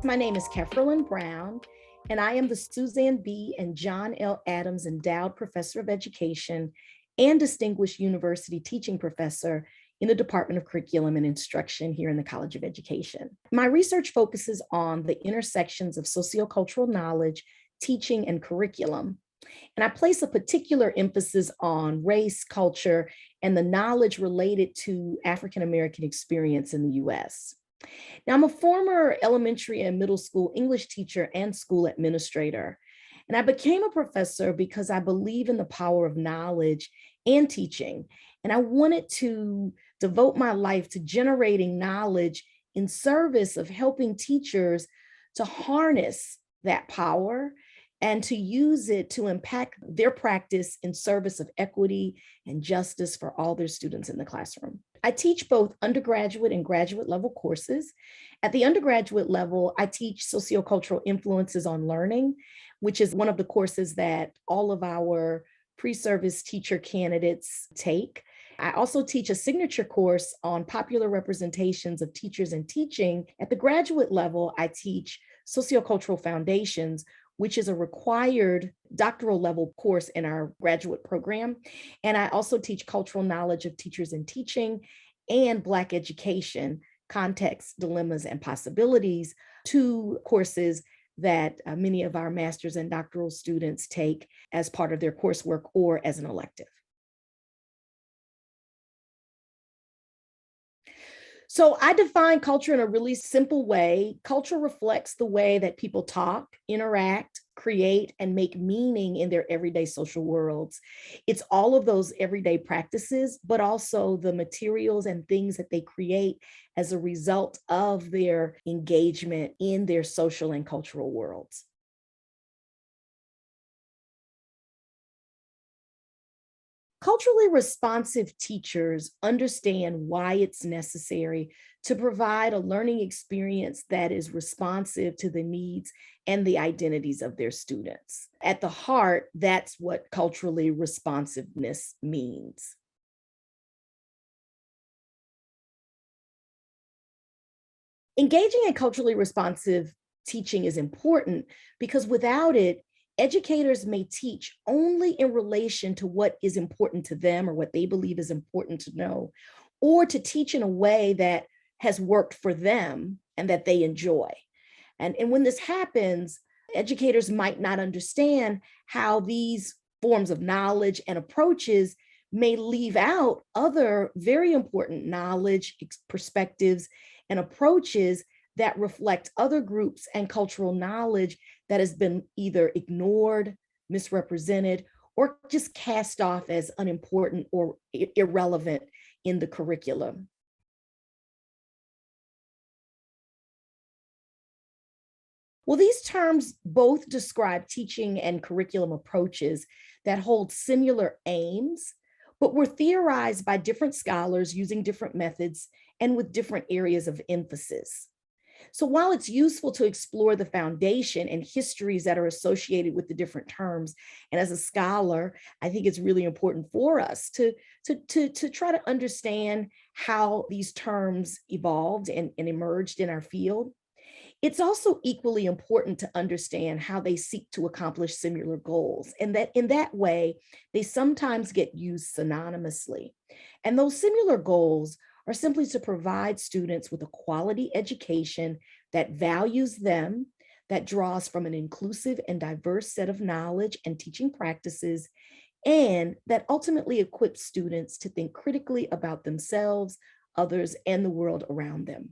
My name is Keffrelyn Brown, and I am the Suzanne B. and John L. Adams Endowed Professor of Education and Distinguished University Teaching Professor in the Department of Curriculum and Instruction here in the College of Education. My research focuses on the intersections of sociocultural knowledge, teaching, and curriculum. And I place a particular emphasis on race, culture, and the knowledge related to African American experience in the US. Now, I'm a former elementary and middle school English teacher and school administrator. And I became a professor because I believe in the power of knowledge and teaching. And I wanted to devote my life to generating knowledge in service of helping teachers to harness that power and to use it to impact their practice in service of equity and justice for all their students in the classroom. I teach both undergraduate and graduate level courses. At the undergraduate level, I teach sociocultural influences on learning, which is one of the courses that all of our pre-service teacher candidates take. I also teach a signature course on popular representations of teachers and teaching. At the graduate level, I teach sociocultural foundations, which is a required doctoral level course in our graduate program. And I also teach cultural knowledge of teachers and teaching and Black education, contexts, dilemmas, and possibilities, two courses that many of our master's and doctoral students take as part of their coursework or as an elective. So I define culture in a really simple way. Culture reflects the way that people talk, interact, create, and make meaning in their everyday social worlds. It's all of those everyday practices, but also the materials and things that they create as a result of their engagement in their social and cultural worlds. Culturally responsive teachers understand why it's necessary to provide a learning experience that is responsive to the needs and the identities of their students. At the heart, that's what culturally responsiveness means. Engaging in culturally responsive teaching is important because without it, educators may teach only in relation to what is important to them or what they believe is important to know, or to teach in a way that has worked for them and that they enjoy. And when this happens, educators might not understand how these forms of knowledge and approaches may leave out other very important knowledge, perspectives, and approaches that reflect other groups and cultural knowledge that has been either ignored, misrepresented, or just cast off as unimportant or irrelevant in the curriculum. Well, these terms both describe teaching and curriculum approaches that hold similar aims, but were theorized by different scholars using different methods and with different areas of emphasis. So while it's useful to explore the foundation and histories that are associated with the different terms, and as a scholar, I think it's really important for us to try to understand how these terms evolved and emerged in our field. It's also equally important to understand how they seek to accomplish similar goals, and that in that way, they sometimes get used synonymously. And those similar goals are simply to provide students with a quality education that values them, that draws from an inclusive and diverse set of knowledge and teaching practices, and that ultimately equips students to think critically about themselves, others, and the world around them.